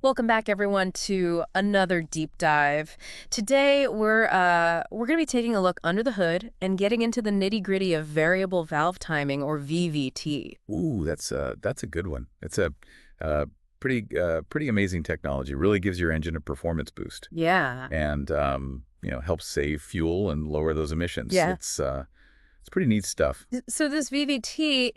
Welcome back, everyone, to another deep dive. Today, we're going to be taking a look under the hood and getting into the nitty-gritty of variable valve timing, or VVT. Ooh, that's a good one. It's a uh, pretty amazing technology. Really gives your engine a performance boost, Yeah. and helps save fuel and lower those emissions. Yeah. It's pretty neat stuff. So this VVT,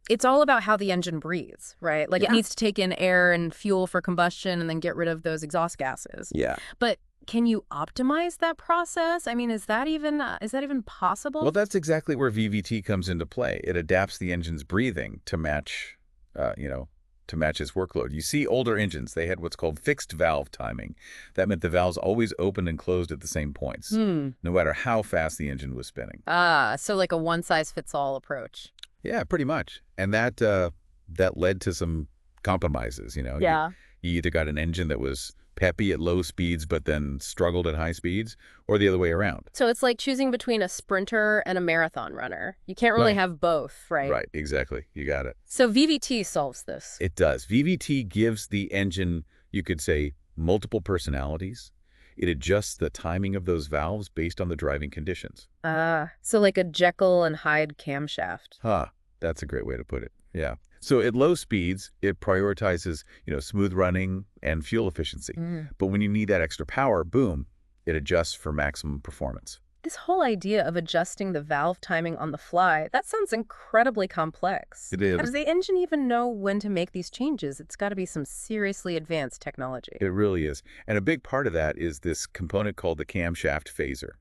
it's all about how the engine breathes, right? Like it Yeah. needs to take in air and fuel for combustion and then get rid of those exhaust gases. Yeah. But can you optimize that process? I mean, is that even Well, possible? that's exactly where VVT comes into play. It adapts the engine's breathing to match, uh, you know, to match its workload. You see, older engines, they had what's called fixed valve timing. That meant the valves always opened and closed at the same points, Hmm. no matter how fast the engine was spinning. Ah, so like a one-size-fits-all approach. Yeah, pretty much. And that led to some compromises. Yeah. You either got an engine that was peppy at low speeds but then struggled at high speeds, or the other way around. So it's like choosing between a sprinter and a marathon runner. You can't really Right. have both, right? Right, exactly. You got it. So VVT solves this. It does. VVT gives the engine, you could say, multiple personalities. It adjusts the timing of those valves based on the driving conditions. Ah, so like a Jekyll and Hyde camshaft. Huh, that's a great way to put it. Yeah. So at low speeds, it prioritizes, smooth running and fuel efficiency. Mm. But when you need that extra power, boom, it adjusts for maximum performance. This whole idea of adjusting the valve timing on the fly, that sounds incredibly complex. It How is. does the engine even know when to make these changes? It's got to be some seriously advanced technology. It really is. And a big part of that is this component called the camshaft phaser.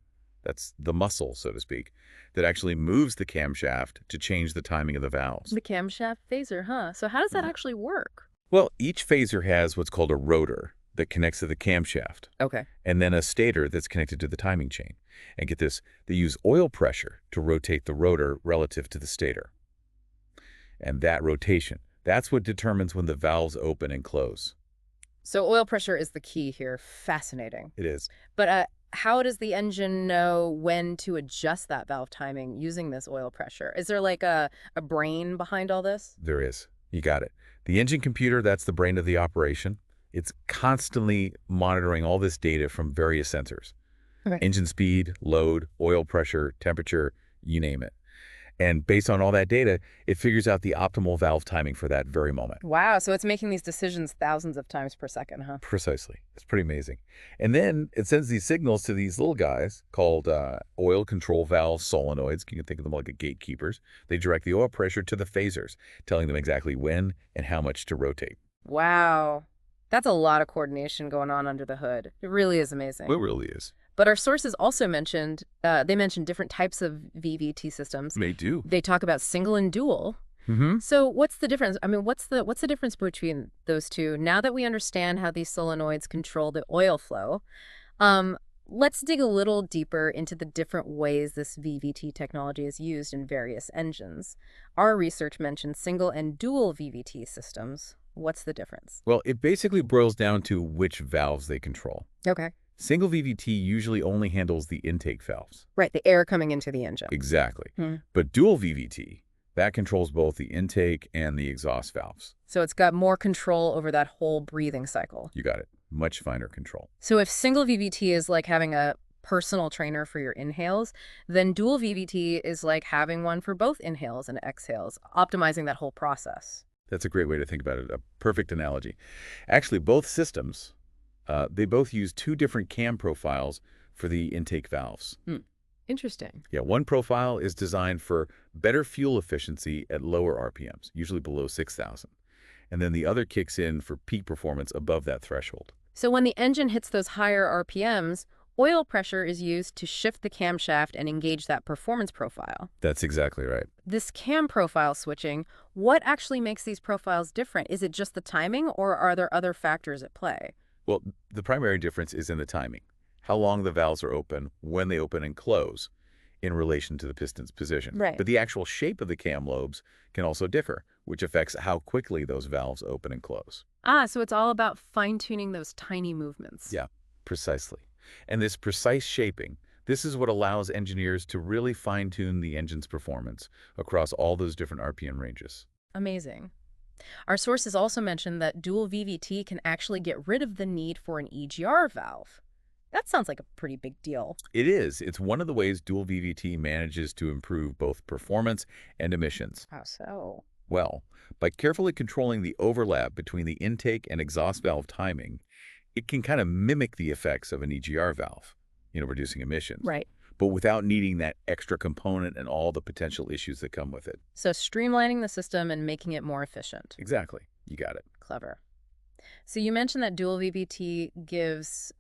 That's the muscle, so to speak, that actually moves the camshaft to change the timing of the valves. The camshaft phaser, huh? So how does that Mhm. actually work? Well, each phaser has what's called a rotor that connects to the camshaft, Okay. and then a stator that's connected to the timing chain. And get this, they use oil pressure to rotate the rotor relative to the stator. And that rotation, that's what determines when the valves open and close. So oil pressure is the key here. Fascinating. It is. But how does the engine know when to adjust that valve timing using this oil pressure? Is there like a brain behind all this? There is. You got it. The engine computer, that's the brain of the operation. It's constantly monitoring all this data from various sensors. Okay. Engine speed, load, oil pressure, temperature, you name it. And based on all that data, it figures out the optimal valve timing for that very moment. Wow, so it's making these decisions thousands of times per second, huh? Precisely. It's pretty amazing. And then it sends these signals to these little guys called oil control valve solenoids. You can think of them like a gatekeepers. They direct the oil pressure to the phasers, telling them exactly when and how much to rotate. Wow. That's a lot of coordination going on under the hood. It really is amazing. It really is. But our sources also mentioned, they mentioned different types of VVT systems. They do. They talk about single and dual. Mm-hmm. So what's the difference? I mean, what's the difference between those two? Now that we understand how these solenoids control the oil flow, let's dig a little deeper into the different ways this VVT technology is used in various engines. Our research mentioned single and dual VVT systems. What's the difference? Well, it basically boils down to which valves they control. Okay. Single VVT usually only handles the intake valves. Right, the air coming into the engine. Exactly. Hmm. But dual VVT, that controls both the intake and the exhaust valves. So it's got more control over that whole breathing cycle. You got it. Much finer control. So if single VVT is like having a personal trainer for your inhales, then dual VVT is like having one for both inhales and exhales, optimizing that whole process. That's a great way to think about it. A perfect analogy. Actually, both systems, they both use two different cam profiles for the intake valves. Interesting. Yeah, one profile is designed for better fuel efficiency at lower RPMs, usually below 6,000. And then the other kicks in for peak performance above that threshold. So when the engine hits those higher RPMs, oil pressure is used to shift the camshaft and engage that performance profile. That's exactly right. This cam profile switching, what actually makes these profiles different? Is it just the timing, or are there other factors at play? Well, the primary difference is in the timing. How long the valves are open, when they open and close, in relation to the piston's position. Right. But the actual shape of the cam lobes can also differ, which affects how quickly those valves open and close. Ah, so it's all about fine-tuning those tiny movements. Yeah, precisely. And this precise shaping, this is what allows engineers to really fine-tune the engine's performance across all those different RPM ranges. Amazing. Our sources also mentioned that dual VVT can actually get rid of the need for an EGR valve. That sounds like a pretty big deal. It is. It's one of the ways dual VVT manages to improve both performance and emissions. How so? Well, by carefully controlling the overlap between the intake and exhaust valve timing, it can kind of mimic the effects of an EGR valve, reducing emissions, Right. but without needing that extra component and all the potential issues that come with it. So streamlining the system and making it more efficient. Exactly. You got it. Clever. So you mentioned that dual VVT gives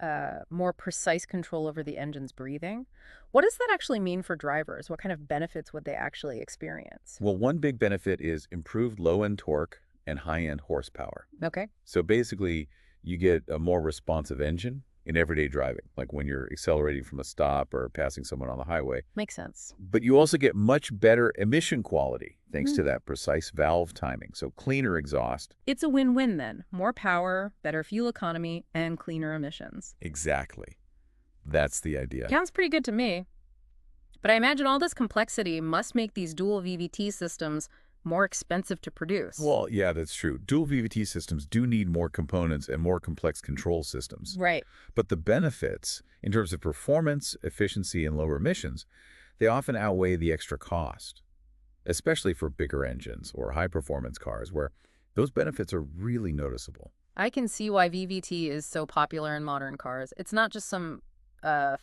more precise control over the engine's breathing. What does that actually mean for drivers? What kind of benefits would they actually experience? Well, one big benefit is improved low-end torque and high-end horsepower. Okay. So basically, you get a more responsive engine in everyday driving, like when you're accelerating from a stop or passing someone on the highway. Makes sense. But you also get much better emission quality thanks Hmm. to that precise valve timing, so cleaner exhaust. It's a win-win then. More power, better fuel economy, and cleaner emissions. Exactly. That's the idea. Sounds pretty good to me. But I imagine all this complexity must make these dual VVT systems more expensive to produce. Well, yeah, that's true. Dual VVT systems do need more components and more complex control systems. Right. But the benefits, in terms of performance, efficiency, and lower emissions, they often outweigh the extra cost, especially for bigger engines or high-performance cars where those benefits are really noticeable. I can see why VVT is so popular in modern cars. It's not just some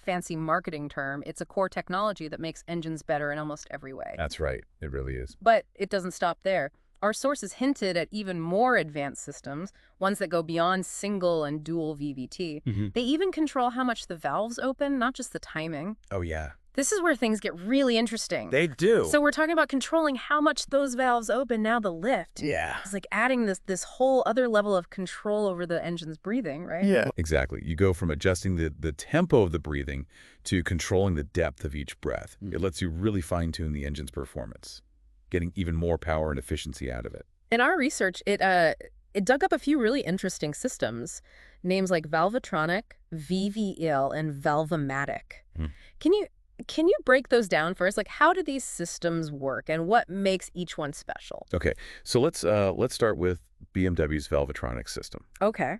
fancy marketing term. It's a core technology that makes engines better in almost every way. That's right. It really is. But it doesn't stop there. Our sources hinted at even more advanced systems, ones that go beyond single and dual VVT. They even control how much the valves open, not just the timing. Oh, yeah. This is where things get really interesting. They do. So we're talking about controlling how much those valves open, now the lift. Yeah. It's like adding this whole other level of control over the engine's breathing, right? Yeah. Exactly. You go from adjusting the tempo of the breathing to controlling the depth of each breath. It lets you really fine-tune the engine's performance, getting even more power and efficiency out of it. In our research, it dug up a few really interesting systems, names like Valvetronic, VVL, and Valvomatic. Hmm. Can you break those down for us? Like, how do these systems work, and what makes each one special? Okay, so let's start with BMW's Valvetronic system. Okay.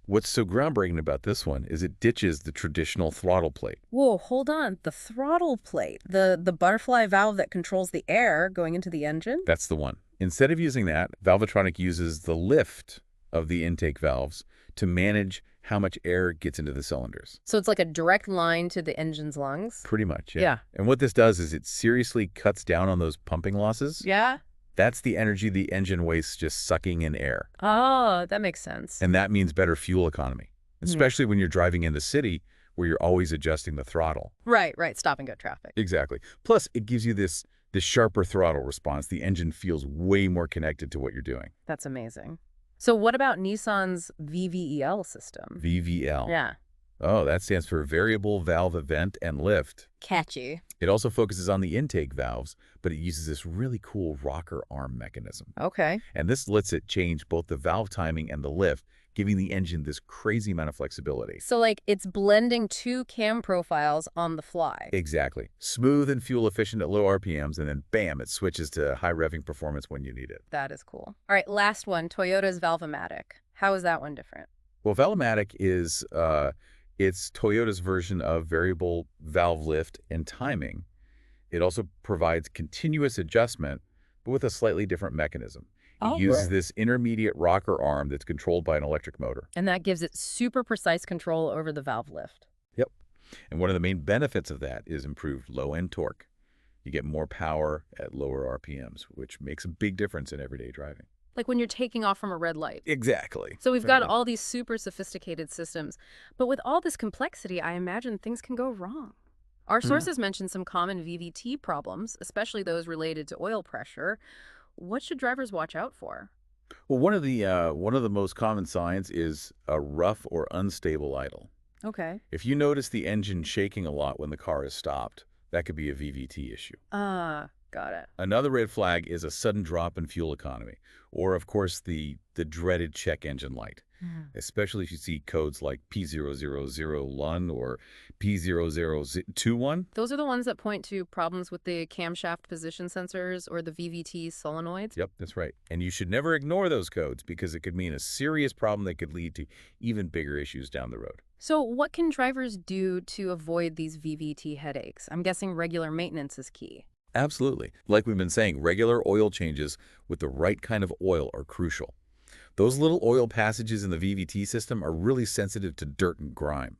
What's so groundbreaking about this one is it ditches the traditional throttle plate. Whoa, hold on. The throttle plate, the butterfly valve that controls the air going into the engine? That's the one. Instead of using that, Valvetronic uses the lift of the intake valves to manage how much air gets into the cylinders. So it's like a direct line to the engine's lungs? Pretty much, yeah. Yeah. And what this does is it seriously cuts down on those pumping losses. Yeah? That's the energy the engine wastes just sucking in air. Oh, that makes sense. And that means better fuel economy, especially when you're driving in the city where you're always adjusting the throttle. Right. Stop and go traffic. Exactly. Plus, it gives you this sharper throttle response. The engine feels way more connected to what you're doing. That's amazing. So what about Nissan's VVEL system? VVL. Yeah. Oh, that stands for Variable Valve Event and Lift. Catchy. It also focuses on the intake valves, but it uses this really cool rocker arm mechanism. Okay. And this lets it change both the valve timing and the lift, giving the engine this crazy amount of flexibility. So like it's blending two cam profiles on the fly. Exactly. Smooth and fuel efficient at low RPMs, and then bam, it switches to high revving performance when you need it. That is cool. All right, last one, Toyota's Valvomatic. How is that one different? Well, Valvomatic is it's Toyota's version of variable valve lift and timing. It also provides continuous adjustment, but with a slightly different mechanism. It uses this intermediate rocker arm that's controlled by an electric motor. And that gives it super precise control over the valve lift. Yep. And one of the main benefits of that is improved low-end torque. You get more power at lower RPMs, which makes a big difference in everyday driving. Like when you're taking off from a red light. Exactly. So we've got all these super sophisticated systems. But with all this complexity, I imagine things can go wrong. Our sources mentioned some common VVT problems, especially those related to oil pressure. What should drivers watch out for? Well, one of the most common signs is a rough or unstable idle. Okay. If you notice the engine shaking a lot when the car is stopped, that could be a VVT issue. Got it. Another red flag is a sudden drop in fuel economy, or of course the dreaded check engine light, Mhm. especially if you see codes like P0001 or P0021. Those are the ones that point to problems with the camshaft position sensors or the VVT solenoids? Yep, that's right. And you should never ignore those codes because it could mean a serious problem that could lead to even bigger issues down the road. So, what can drivers do to avoid these VVT headaches? I'm guessing regular maintenance is key. Absolutely. Like we've been saying, regular oil changes with the right kind of oil are crucial. Those little oil passages in the VVT system are really sensitive to dirt and grime.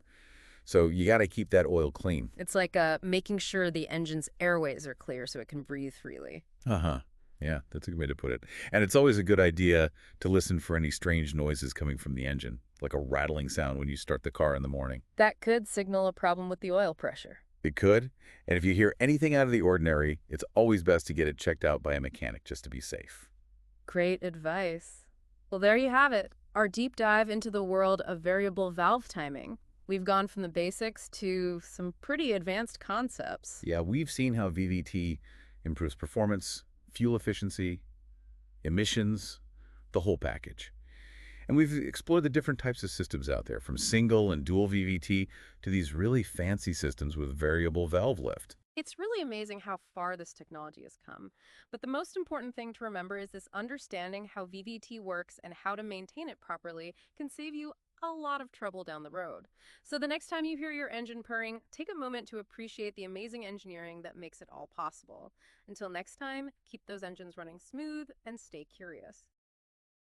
So you got to keep that oil clean. It's like making sure the engine's airways are clear so it can breathe freely. Uh-huh. Yeah, that's a good way to put it. And it's always a good idea to listen for any strange noises coming from the engine, like a rattling sound when you start the car in the morning. That could signal a problem with the oil pressure. It could. And if you hear anything out of the ordinary, it's always best to get it checked out by a mechanic just to be safe. Great advice. Well, there you have it. Our deep dive into the world of variable valve timing. We've gone from the basics to some pretty advanced concepts. Yeah, we've seen how VVT improves performance, fuel efficiency, emissions, the whole package. And we've explored the different types of systems out there, from single and dual VVT to these really fancy systems with variable valve lift. It's really amazing how far this technology has come. But the most important thing to remember is this understanding how VVT works and how to maintain it properly can save you a lot of trouble down the road. So the next time you hear your engine purring, take a moment to appreciate the amazing engineering that makes it all possible. Until next time, keep those engines running smooth and stay curious.